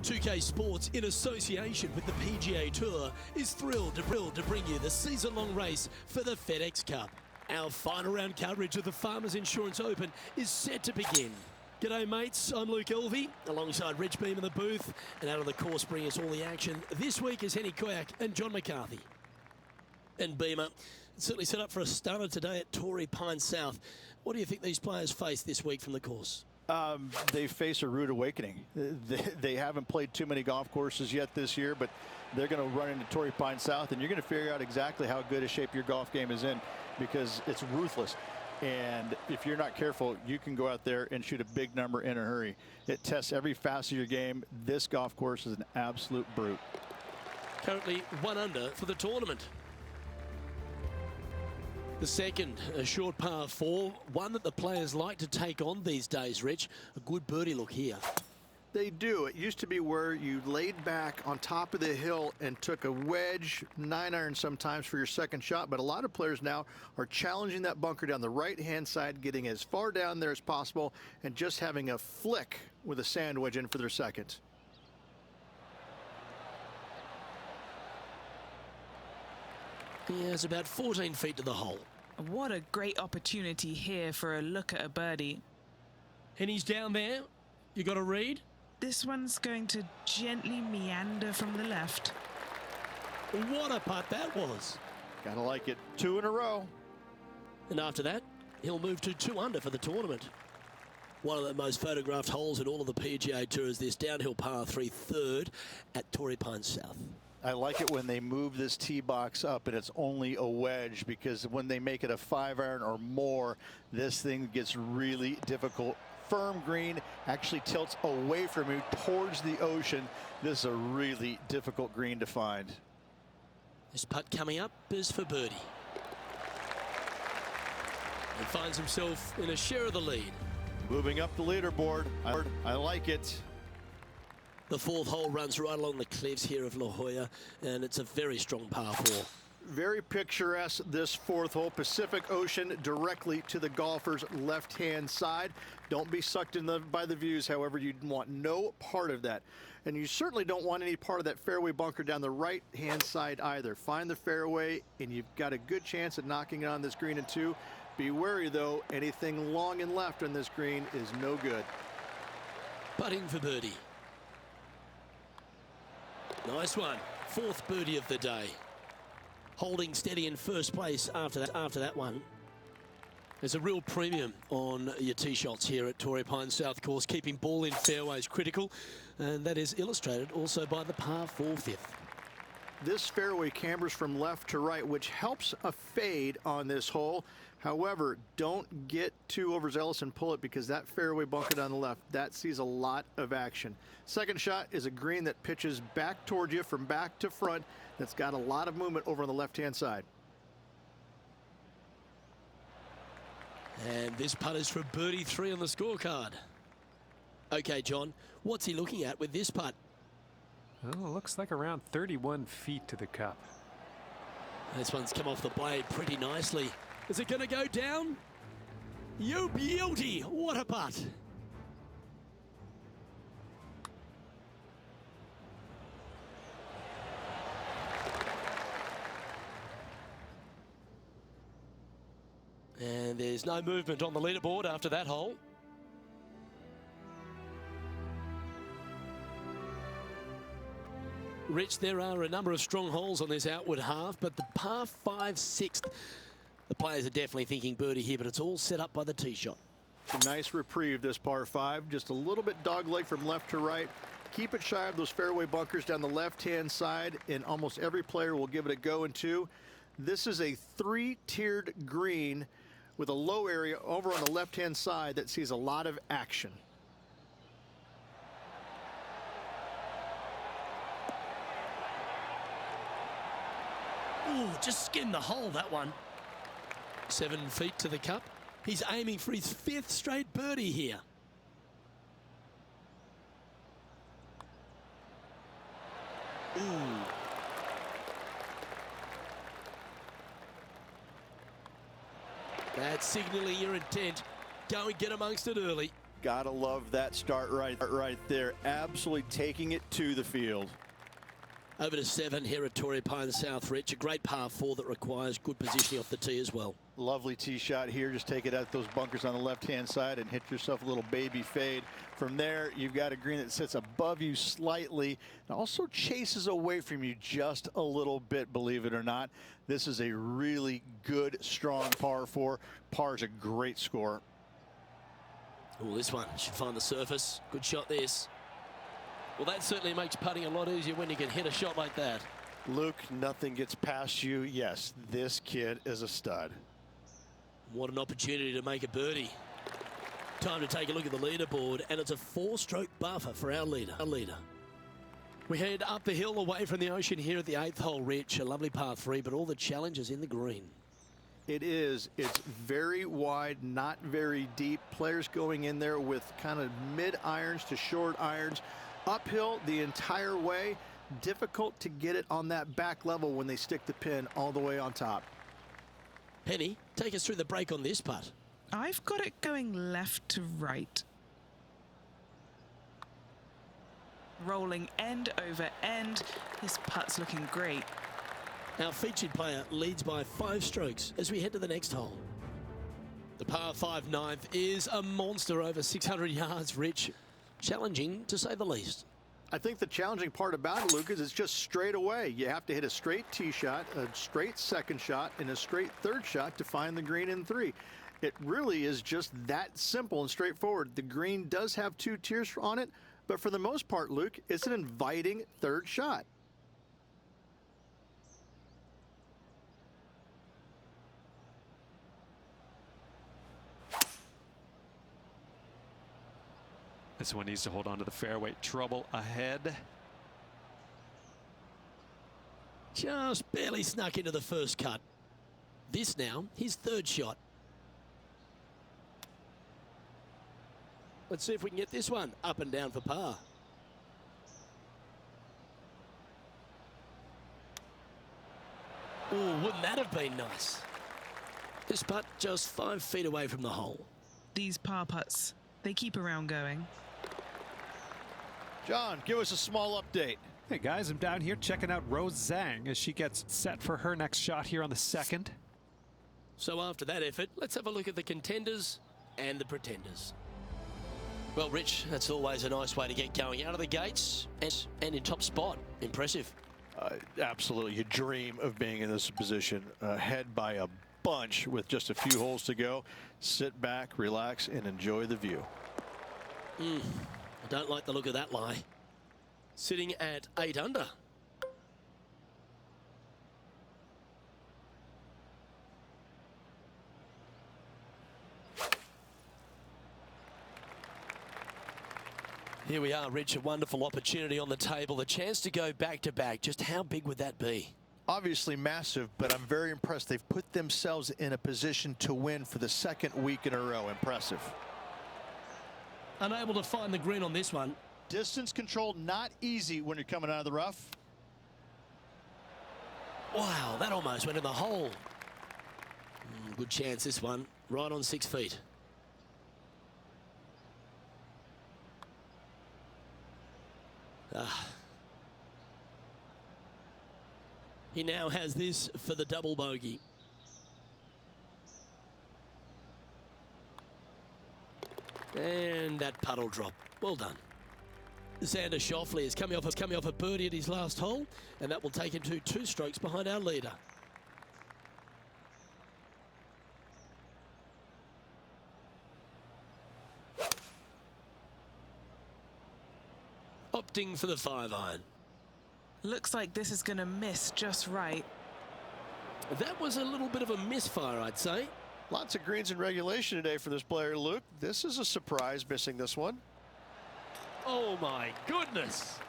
2K Sports, in association with the PGA Tour, is thrilled to bring you the season-long race for the FedEx Cup. Our final round coverage of the Farmers Insurance Open is set to begin. G'day mates, I'm Luke Elvey, alongside Rich Beam in the booth, and out on the course bringing us all the action this week is Henny Koyak and John McCarthy. And Beamer, certainly set up for a stunner today at Torrey, Pine South. What do you think these players face this week from the course? They face a rude awakening. They haven't played too many golf courses yet this year, but they're going to run into Torrey Pine South, and you're going to figure out exactly how good a shape your golf game is in, because it's ruthless. And if you're not careful, you can go out there and shoot a big number in a hurry. It tests every facet of your game. This golf course is an absolute brute. Currently 1 under for the tournament. The second, a short par 4, one that the players like to take on these days, Rich. A good birdie look here. They do. It used to be where you laid back on top of the hill and took a wedge, 9-iron sometimes for your second shot, but a lot of players now are challenging that bunker down the right-hand side, getting as far down there as possible, and just having a flick with a sand wedge in for their second. Yeah, it's about 14 feet to the hole. What a great opportunity here for a look at a birdie. Henny's down there. You got a read? This one's going to gently meander from the left. What a putt that was. Gotta like it. 2 in a row. And after that, he'll move to 2 under for the tournament. One of the most photographed holes in all of the PGA Tour is this downhill par 3 third at Torrey Pine South. I like it when they move this tee box up and it's only a wedge, because when they make it a 5-iron or more, this thing gets really difficult. Firm green, actually tilts away from you towards the ocean. This is a really difficult green to find. This putt coming up is for birdie. And finds himself in a share of the lead. Moving up the leaderboard. I like it. The 4th hole runs right along the cliffs here of La Jolla, and it's a very strong par 4. Very picturesque, this 4th hole. Pacific Ocean directly to the golfer's left-hand side. Don't be sucked in by the views, however. You want no part of that. And you certainly don't want any part of that fairway bunker down the right-hand side either. Find the fairway, and you've got a good chance at knocking it on this green in 2. Be wary, though. Anything long and left on this green is no good. Putting for birdie. Nice one. 4th birdie of the day. Holding steady in first place after that one. There's a real premium on your tee shots here at Torrey Pine South course. Keeping ball in fairways critical, and that is illustrated also by the par 4 5th. This fairway cambers from left to right, which helps a fade on this hole. However, don't get too overzealous and pull it, because that fairway bunker down the left, that sees a lot of action. Second shot is a green that pitches back towards you from back to front. That's got a lot of movement over on the left-hand side. And this putt is for birdie 3 on the scorecard. Okay, John, what's he looking at with this putt? Well, it looks like around 31 feet to the cup. This one's come off the blade pretty nicely. Is it going to go down? You beauty! What a putt! And there's no movement on the leaderboard after that hole. Rich, there are a number of strong holes on this outward half, but the par 5 6th, the players are definitely thinking birdie here, but it's all set up by the tee shot. A nice reprieve, this par 5. Just a little bit dogleg from left to right. Keep it shy of those fairway bunkers down the left-hand side, and almost every player will give it a go in 2. This is a 3-tiered green with a low area over on the left-hand side that sees a lot of action. Ooh, just skinned the hole, that one. 7 feet to the cup. He's aiming for his 5th straight birdie here. Ooh. That's signaling your intent. Go and get amongst it early. Gotta love that start right there. Absolutely taking it to the field. Over to 7 here at Torrey Pine South, Rich. A great par 4 that requires good positioning off the tee as well. Lovely tee shot here. Just take it out those bunkers on the left-hand side and hit yourself a little baby fade. From there, you've got a green that sits above you slightly and also chases away from you just a little bit, believe it or not. This is a really good, strong par 4. Par is a great score. Oh, this one should find the surface. Good shot, this. Well, that certainly makes putting a lot easier when you can hit a shot like that. Luke, nothing gets past you. Yes, this kid is a stud. What an opportunity to make a birdie. Time to take a look at the leaderboard, and it's a 4-stroke buffer for our leader. We head up the hill away from the ocean here at the 8th hole, Rich. A lovely par 3, but all the challenges in the green. It is. It's very wide, not very deep. Players going in there with kind of mid irons to short irons. Uphill the entire way. Difficult to get it on that back level when they stick the pin all the way on top. Penny, take us through the break on this putt. I've got it going left to right. Rolling end over end. This putt's looking great. Our featured player leads by 5 strokes as we head to the next hole. The par 5 9th is a monster over 600 yards, Rich. Challenging, to say the least. I think the challenging part about it, Luke, is it's just straight away. You have to hit a straight tee shot, a straight second shot, and a straight third shot to find the green in 3. It really is just that simple and straightforward. The green does have 2 tiers on it, but for the most part, Luke, it's an inviting third shot. This one needs to hold on to the fairway. Trouble ahead. Just barely snuck into the first cut. This now, his 3rd shot. Let's see if we can get this one up and down for par. Oh, wouldn't that have been nice? This putt just 5 feet away from the hole. These par putts, they keep a round going. John, give us a small update. Hey guys, I'm down here checking out Rose Zhang as she gets set for her next shot here on the 2nd. So after that effort, let's have a look at the contenders and the pretenders. Well, Rich, that's always a nice way to get going out of the gates and in top spot. Impressive. Absolutely. You dream of being in this position, ahead by a bunch with just a few holes to go. Sit back, relax, and enjoy the view. I don't like the look of that lie. Sitting at 8 under. Here we are, Rich. A wonderful opportunity on the table. The chance to go back-to-back. Just how big would that be? Obviously massive, but I'm very impressed. They've put themselves in a position to win for the 2nd week in a row. Impressive. Unable to find the green on this one. Distance control not easy when you're coming out of the rough. Wow, that almost went in the hole. Good chance, this one. Right on 6 feet. He now has this for the double bogey. And that puddle drop. Well done. Xander Schauffele is coming off a birdie at his last hole, and that will take him to 2 strokes behind our leader. Opting for the 5-iron. Looks like this is going to miss just right. That was a little bit of a misfire, I'd say. Lots of greens in regulation today for this player, Luke. This is a surprise, missing this one. Oh my goodness.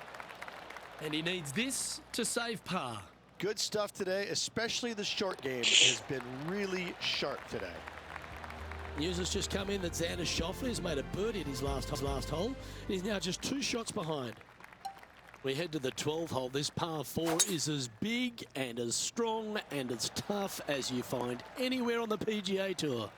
And he needs this to save par. Good stuff today, especially the short game has been really sharp today. News has just come in that Xander Schauffele has made a birdie at his last hole. He's now just 2 shots behind. We head to the 12th hole. This par 4 is as big and as strong and as tough as you find anywhere on the PGA Tour.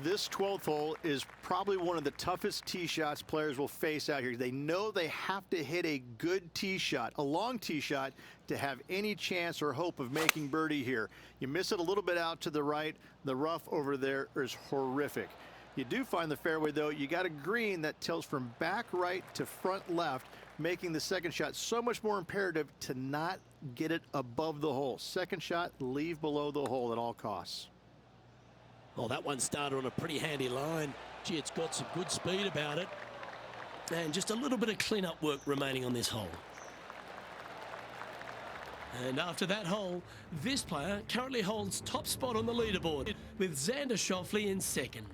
This 12th hole is probably one of the toughest tee shots players will face out here. They know they have to hit a good tee shot, a long tee shot, to have any chance or hope of making birdie here. You miss it a little bit out to the right. The rough over there is horrific. You do find the fairway, though. You got a green that tilts from back right to front left, making the second shot so much more imperative to not get it above the hole. Second shot, leave below the hole at all costs. Well, that one started on a pretty handy line. Gee, it's got some good speed about it. And just a little bit of cleanup work remaining on this hole. And after that hole, this player currently holds top spot on the leaderboard with Xander Schauffele in second.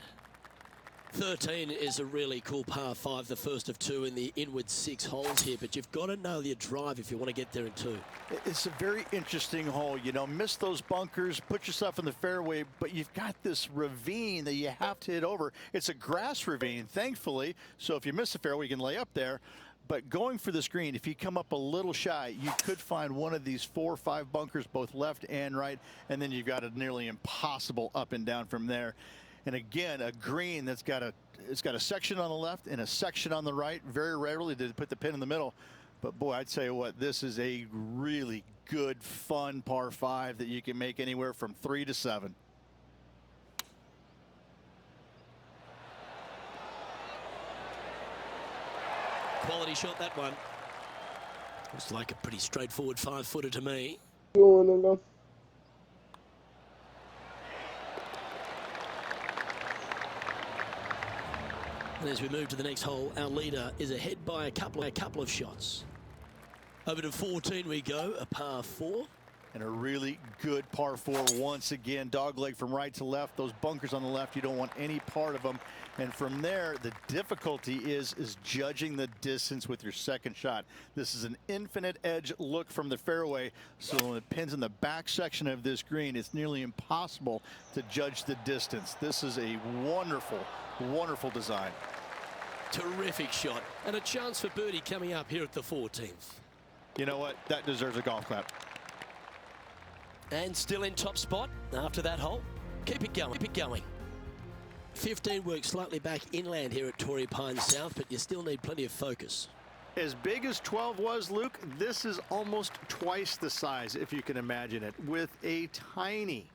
13 is a really cool par 5, the first of 2 in the inward 6 holes here, but you've got to know your drive if you want to get there in 2. It's a very interesting hole. You know, miss those bunkers, put yourself in the fairway, but you've got this ravine that you have to hit over. It's a grass ravine, thankfully, so if you miss the fairway, you can lay up there. But going for this green, if you come up a little shy, you could find one of these 4 or 5 bunkers, both left and right, and then you've got a nearly impossible up and down from there. And again, a green that's got a section on the left and a section on the right. Very rarely did it put the pin in the middle. But boy, I'd tell you what, this is a really good, fun par 5 that you can make anywhere from 3 to 7. Quality shot, that one. Looks like a pretty straightforward 5-footer to me. And as we move to the next hole, our leader is ahead by a couple of shots. Over to 14 we go, a par 4. And a really good par 4 once again. Dogleg from right to left. Those bunkers on the left, you don't want any part of them. And from there, the difficulty is judging the distance with your second shot. This is an infinite edge look from the fairway. So when it pins in the back section of this green, it's nearly impossible to judge the distance. This is a wonderful, wonderful design. Terrific shot. And a chance for birdie coming up here at the 14th. You know what? That deserves a golf clap. And still in top spot after that hole. Keep it going, keep it going. 15 works slightly back inland here at Torrey Pines South, but you still need plenty of focus. As big as 12 was, Luke, this is almost twice the size, if you can imagine it, with a tiny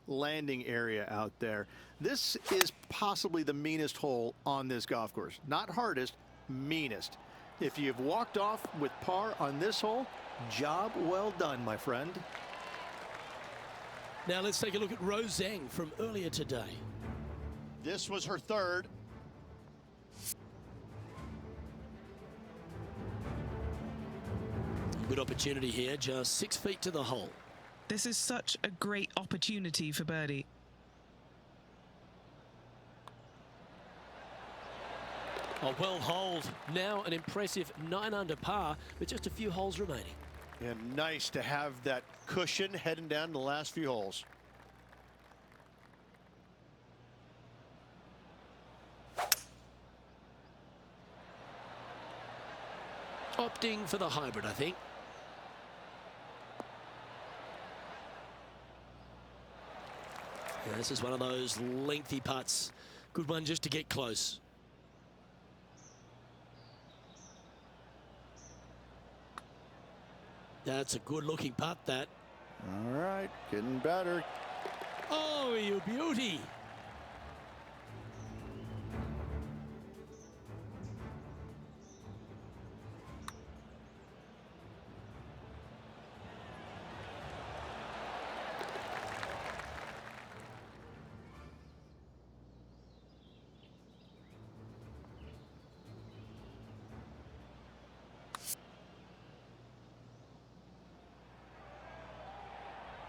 landing area out there. This is possibly the meanest hole on this golf course. Not hardest, meanest. If you've walked off with par on this hole, job well done, my friend. Now let's take a look at Rose Zhang from earlier today. This was her third. Good opportunity here, just 6 feet to the hole. This is such a great opportunity for birdie. A well holed, now an impressive 9 under par with just a few holes remaining. And nice to have that cushion heading down the last few holes. Opting for the hybrid, I think. Yeah, this is one of those lengthy putts. Good one just to get close. That's a good looking putt, that. All right, getting better. Oh, you beauty.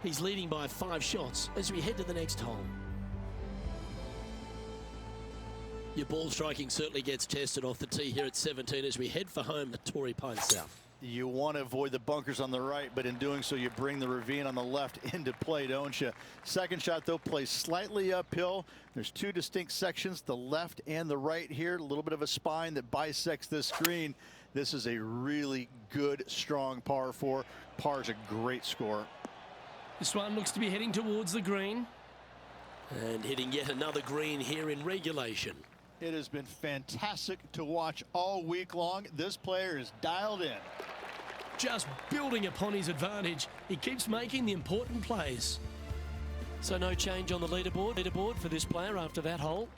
He's leading by 5 shots as we head to the next hole. Your ball striking certainly gets tested off the tee here at 17 as we head for home at Torrey Pines South. You want to avoid the bunkers on the right, but in doing so, you bring the ravine on the left into play, don't you? Second shot, though, plays slightly uphill. There's 2 distinct sections, the left and the right here. A little bit of a spine that bisects this green. This is a really good, strong par 4. Par's a great score. This one looks to be heading towards the green. And hitting yet another green here in regulation. It has been fantastic to watch all week long. This player is dialed in. Just building upon his advantage, he keeps making the important plays. So no change on the leaderboard for this player after that hole.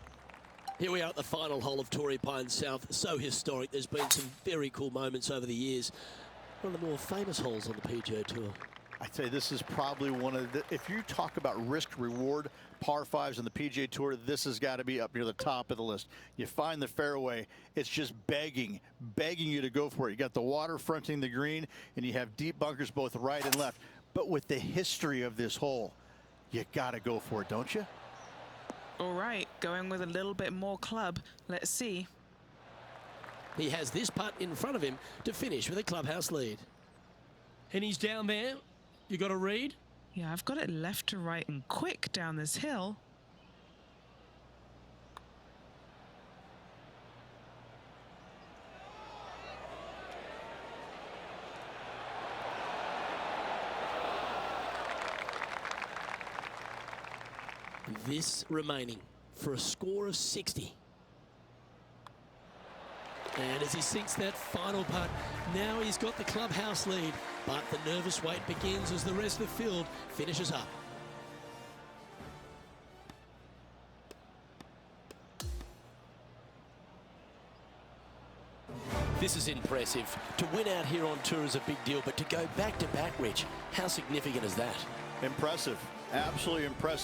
Here we are at the final hole of Torrey Pines South. So historic. There's been some very cool moments over the years. One of the more famous holes on the PGA Tour. I'd say this is probably one of the, if you talk about risk-reward par fives on the PGA Tour, this has got to be up near the top of the list. You find the fairway, it's just begging you to go for it. You got the water fronting the green, and you have deep bunkers both right and left. But with the history of this hole, you got to go for it, don't you? All right, going with a little bit more club. Let's see. He has this putt in front of him to finish with a clubhouse lead. And he's down there. You got a read? Yeah, I've got it left to right and quick down this hill. This remaining for a score of 60. And as he sinks that final putt, now he's got the clubhouse lead. But the nervous wait begins as the rest of the field finishes up. This is impressive. To win out here on tour is a big deal, but to go back-to-back, Rich, how significant is that? Impressive. Absolutely impressive.